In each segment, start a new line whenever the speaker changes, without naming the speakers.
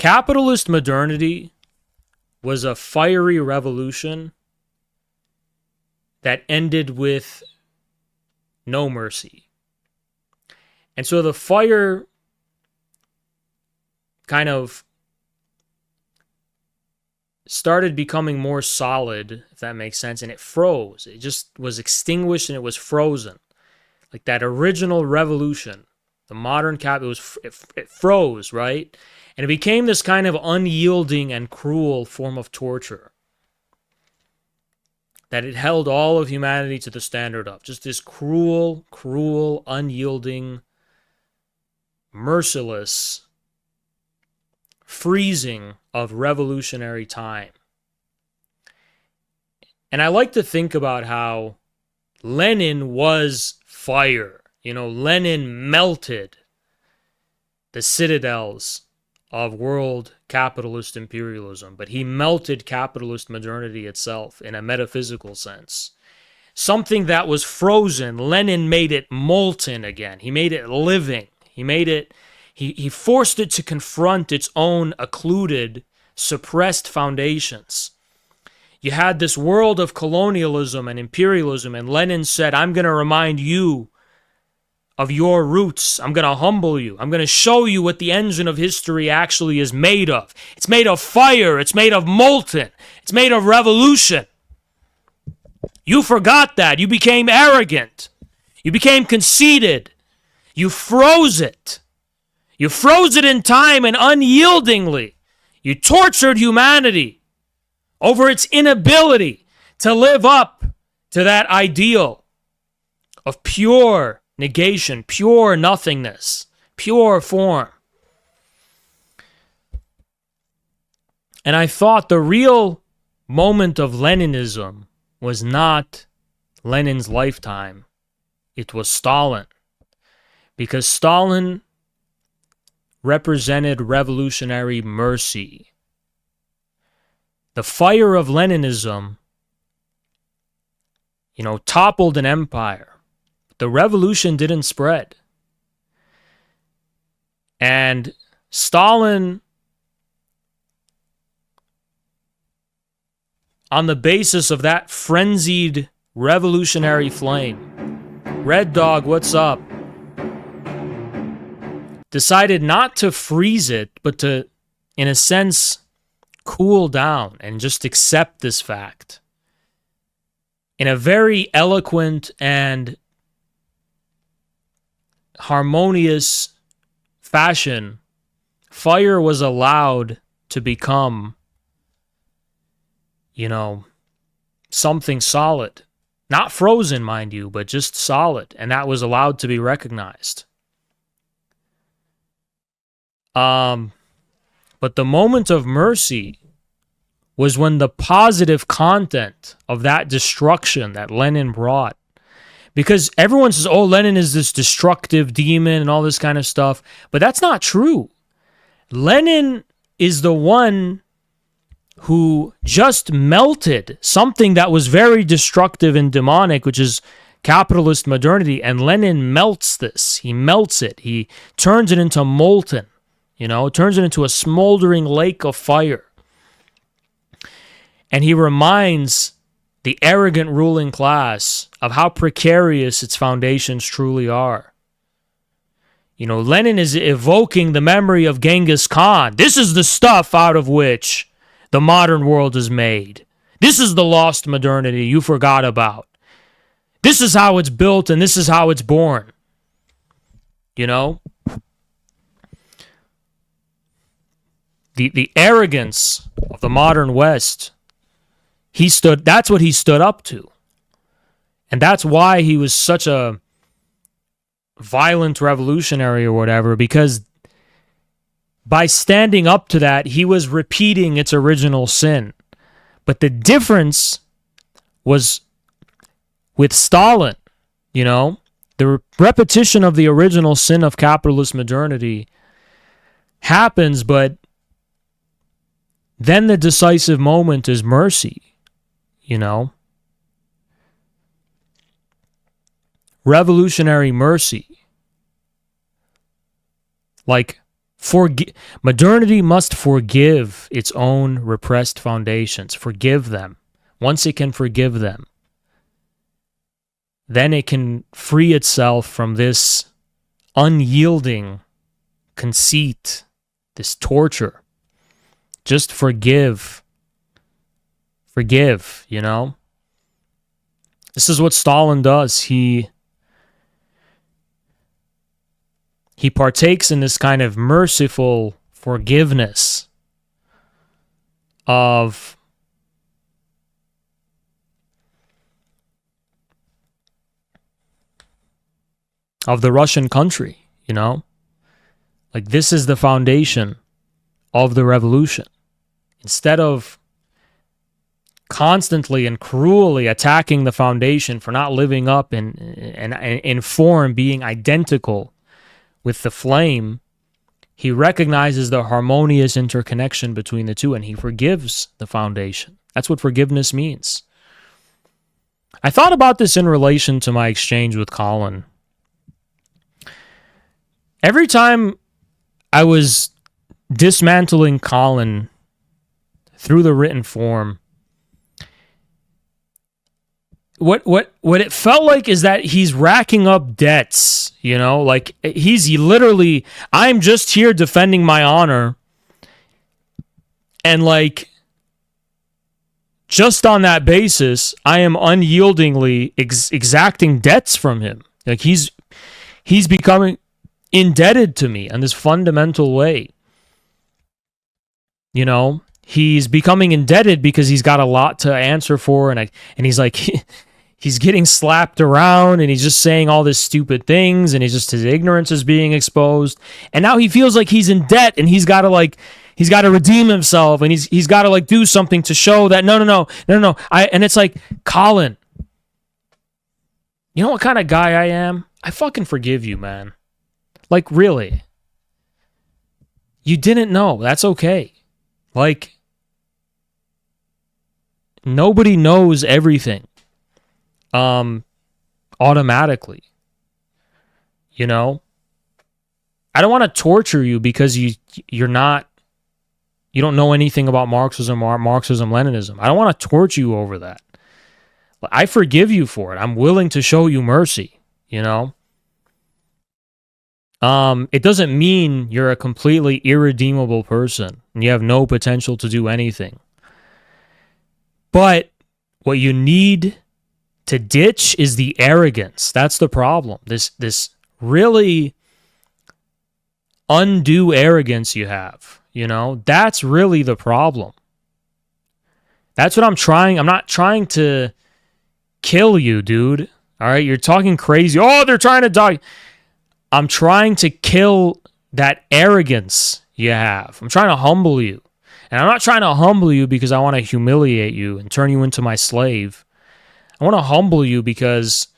Capitalist modernity was a fiery revolution that ended with no mercy. And so the fire kind of started becoming more solid, if that makes sense, and it froze. It just was extinguished and it was frozen. Like that original revolution, the modern it froze, right? And it became this kind of unyielding and cruel form of torture that it held all of humanity to the standard of. Just this cruel, unyielding, merciless freezing of revolutionary time. And I like to think about how Lenin was fire. You know, Lenin melted the citadels of world capitalist imperialism, but he melted capitalist modernity itself in a metaphysical sense. Something that was frozen, Lenin made it molten again. He made it living. He forced it to confront its own occluded, suppressed foundations. You had this world of colonialism and imperialism, and Lenin said, I'm going to remind you of your roots. I'm going to humble you. I'm going to show you what the engine of history actually is made of. It's made of fire. It's made of molten. It's made of revolution. You forgot that. You became arrogant. You became conceited. You froze it. You froze it in time and unyieldingly. You tortured humanity over its inability to live up to that ideal of pure negation, pure nothingness, pure form. And I thought the real moment of Leninism was not Lenin's lifetime. It was Stalin. Because Stalin represented revolutionary mercy. The fire of Leninism, toppled an empire. The revolution didn't spread. And Stalin, on the basis of that frenzied revolutionary flame, Red Dog, what's up? Decided not to freeze it, but to, in a sense, cool down and just accept this fact. In a very eloquent and harmonious fashion, fire was allowed to become, something solid. Not frozen, mind you, but just solid. And that was allowed to be recognized. But the moment of mercy was when the positive content of that destruction that Lenin brought, because everyone says, oh, Lenin is this destructive demon and all this kind of stuff, but that's not true. Lenin is the one who just melted something that was very destructive and demonic, which is capitalist modernity, and Lenin melts this. He melts it. He turns it into molten. Turns it into a smoldering lake of fire. And he reminds the arrogant ruling class of how precarious its foundations truly are. Lenin is evoking the memory of Genghis Khan. This is the stuff out of which the modern world is made. This is the lost modernity you forgot about. This is how it's built and this is how it's born. The arrogance of the modern West, that's what he stood up to. And that's why he was such a violent revolutionary or whatever, because by standing up to that, he was repeating its original sin. But the difference was with Stalin, the repetition of the original sin of capitalist modernity happens, but then the decisive moment is mercy, Revolutionary mercy. Like Modernity must forgive its own repressed foundations. Forgive them. Once it can forgive them, then it can free itself from this unyielding conceit, this torture. Just forgive. Forgive, you know? This is what Stalin does. He partakes in this kind of merciful forgiveness of the Russian country, you know? Like, this is the foundation of the revolution. Instead of constantly and cruelly attacking the foundation for not living up in form, being identical with the flame, he recognizes the harmonious interconnection between the two, and he forgives the foundation. That's what forgiveness means. I thought about this in relation to my exchange with Colin. Every time I was dismantling Colin through the written form, what it felt like is that he's racking up debts, you know, like he literally, I'm just here defending my honor, and like just on that basis, I am unyieldingly exacting debts from him. Like he's becoming indebted to me in this fundamental way. You know, he's becoming indebted because he's got a lot to answer for, and he's like he's getting slapped around, and he's just saying all this stupid things, and his ignorance is being exposed, and now he feels like he's in debt, and he's got to redeem himself, and he's got to like do something to show that no. And it's like, Colin, you know what kind of guy I am? I fucking forgive you, man. Like, really. You didn't know. That's okay. Like, nobody knows everything automatically. You know? I don't want to torture you because you don't know anything about Marxism or Marxism-Leninism. I don't want to torture you over that. I forgive you for it. I'm willing to show you mercy, you know? It doesn't mean you're a completely irredeemable person and you have no potential to do anything. But what you need to ditch is the arrogance. That's the problem. This really undue arrogance you have, you know? That's really the problem. That's what I'm trying. I'm not trying to kill you, dude. All right? You're talking crazy. Oh, they're trying to die. I'm trying to kill that arrogance you have. I'm trying to humble you. And I'm not trying to humble you because I want to humiliate you and turn you into my slave. I want to humble you because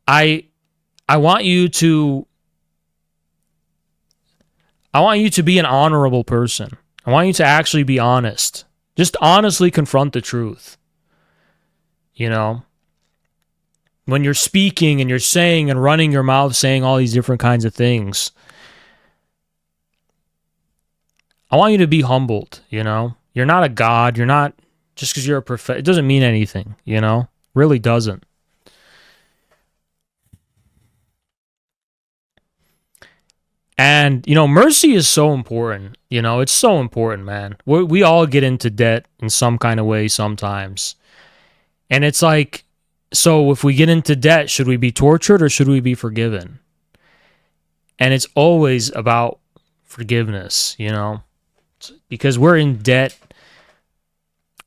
I want you to be an honorable person. I want you to actually be honest. Just honestly confront the truth. You know? When you're speaking and you're saying and running your mouth saying all these different kinds of things, I want you to be humbled, you know? You're not a god. You're not, just because you're a prophet, it doesn't mean anything, you know? Really doesn't. And, you know, mercy is so important. You know, it's so important, man. We all get into debt in some kind of way sometimes. And it's like, so if we get into debt, should we be tortured or should we be forgiven? And it's always about forgiveness, you know, because we're in debt.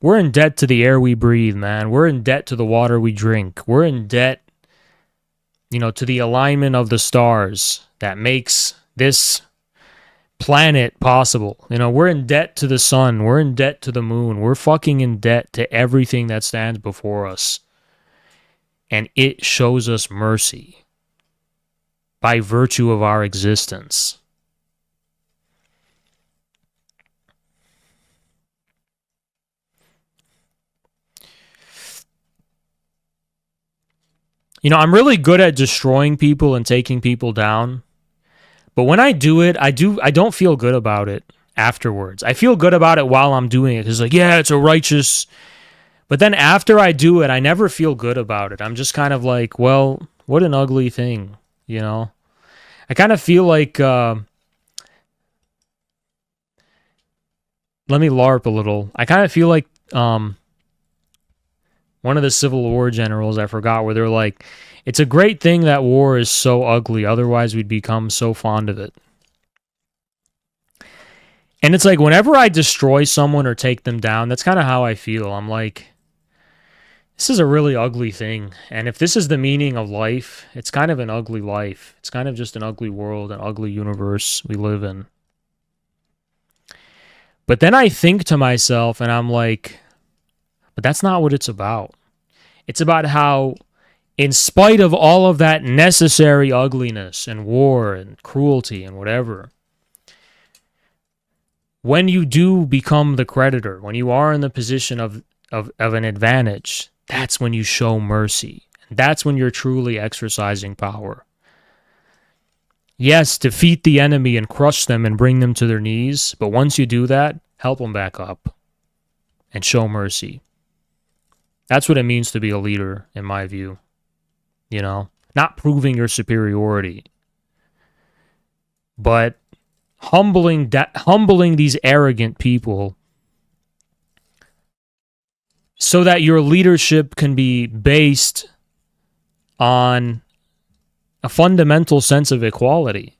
We're in debt to the air we breathe, man. We're in debt to the water we drink. We're in debt, you know, to the alignment of the stars that makes this planet possible. You know, we're in debt to the sun. We're in debt to the moon. We're fucking in debt to everything that stands before us. And it shows us mercy by virtue of our existence. I'm really good at destroying people and taking people down. But when I do it, I don't feel good about it afterwards. I feel good about it while I'm doing it because, like, yeah, it's a righteous. But then after I do it, I never feel good about it. I'm just kind of like, well, what an ugly thing, you know? I kind of feel like, let me LARP a little. I kind of feel like one of the Civil War generals, I forgot, where they're like, it's a great thing that war is so ugly, otherwise we'd become so fond of it. And it's like, whenever I destroy someone or take them down, that's kind of how I feel. I'm like, this is a really ugly thing. And if this is the meaning of life, it's kind of an ugly life. It's kind of just an ugly world, an ugly universe we live in. But then I think to myself and I'm like, but that's not what it's about. It's about how, in spite of all of that necessary ugliness and war and cruelty and whatever, when you do become the creditor, when you are in the position of an advantage, that's when you show mercy. That's when you're truly exercising power. Yes, defeat the enemy and crush them and bring them to their knees, but once you do that, help them back up and show mercy. That's what it means to be a leader, in my view. Not proving your superiority, but humbling these arrogant people so that your leadership can be based on a fundamental sense of equality.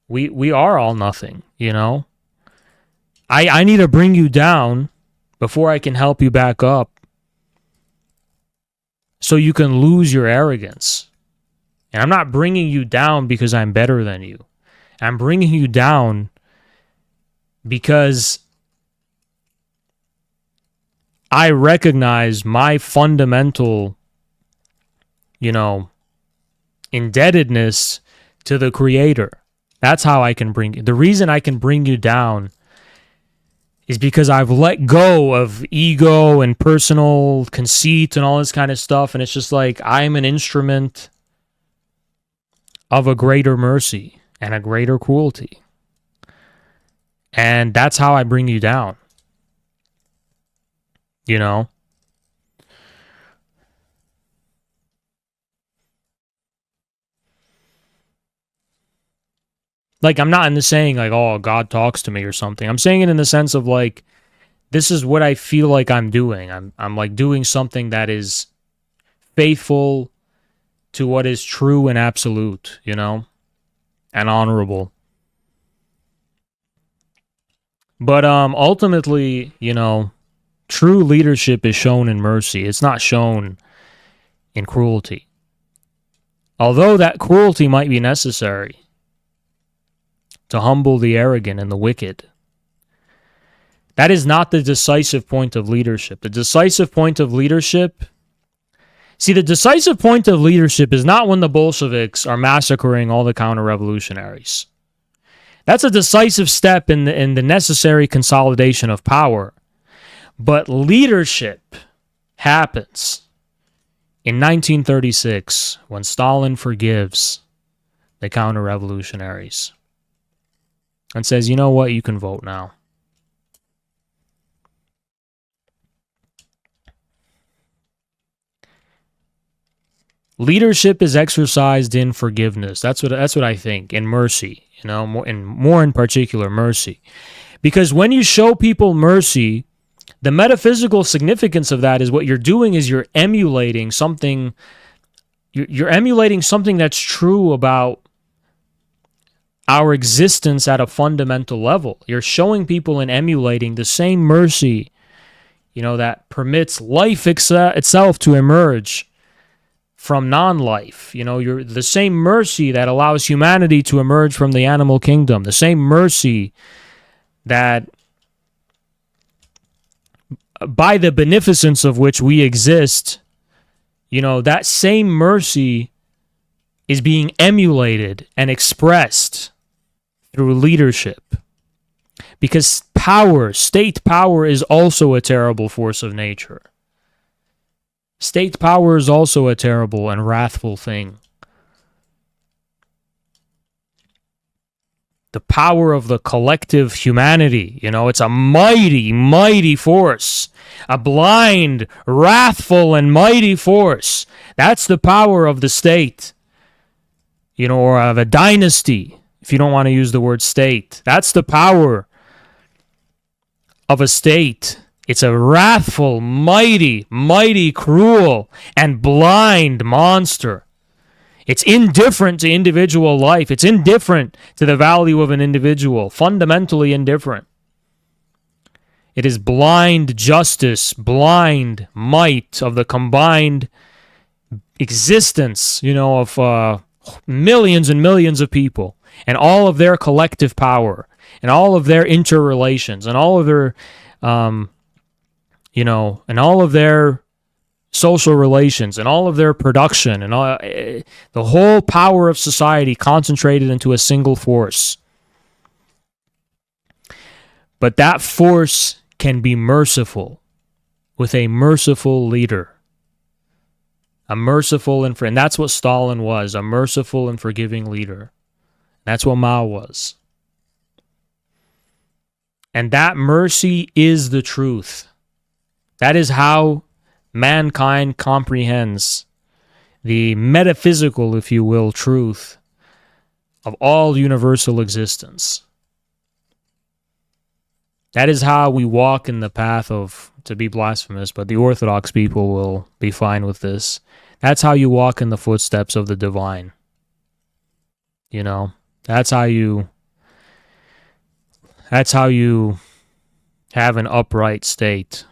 We are all nothing, I need to bring you down before I can help you back up so you can lose your arrogance. And I'm not bringing you down because I'm better than you. I'm bringing you down because I recognize my fundamental, indebtedness to the Creator. That's how I can bring you. The reason I can bring you down is because I've let go of ego and personal conceit and all this kind of stuff. And it's just like, I'm an instrument of a greater mercy and a greater cruelty. And that's how I bring you down. Like, I'm not in the saying like, oh, God talks to me or something. I'm saying it in the sense of like, this is what I feel like I'm doing. I'm like doing something that is faithful to what is true and absolute, and honorable. But ultimately, true leadership is shown in mercy. It's not shown in cruelty. Although that cruelty might be necessary to humble the arrogant and the wicked. That is not the decisive point of leadership. The decisive point of leadership... the decisive point of leadership is not when the Bolsheviks are massacring all the counter-revolutionaries. That's a decisive step in the necessary consolidation of power. But leadership happens in 1936 when Stalin forgives the counter-revolutionaries and says, you know what, you can vote now. Leadership is exercised in forgiveness. That's what I think, in mercy, more in particular mercy. Because when you show people mercy, the metaphysical significance of that is what you're doing is you're emulating something. You're emulating something that's true about our existence at a fundamental level. You're showing people and emulating the same mercy, that permits life itself to emerge from non-life. You're the same mercy that allows humanity to emerge from the animal kingdom. The same mercy that, by the beneficence of which we exist, that same mercy is being emulated and expressed through leadership. Because state power is also a terrible force of nature. State power is also a terrible and wrathful thing. The power of the collective humanity, it's a mighty, mighty force. A blind, wrathful, and mighty force. That's the power of the state. Or of a dynasty, if you don't want to use the word state. That's the power of a state. It's a wrathful, mighty, mighty, cruel, and blind monster. It's indifferent to individual life. It's indifferent to the value of an individual. Fundamentally indifferent. It is blind justice, blind might of the combined existence, of millions and millions of people, and all of their collective power, and all of their interrelations, and all of their, and all of their social relations, and all of their production, and all, the whole power of society concentrated into a single force. But that force can be merciful with a merciful leader. A merciful and that's what Stalin was, a merciful and forgiving leader. That's what Mao was. And that mercy is the truth. That is how mankind comprehends the metaphysical, if you will, truth of all universal existence. That is how we walk in the path of, to be blasphemous, but the Orthodox people will be fine with this. That's how you walk in the footsteps of the divine. That's how you have an upright state.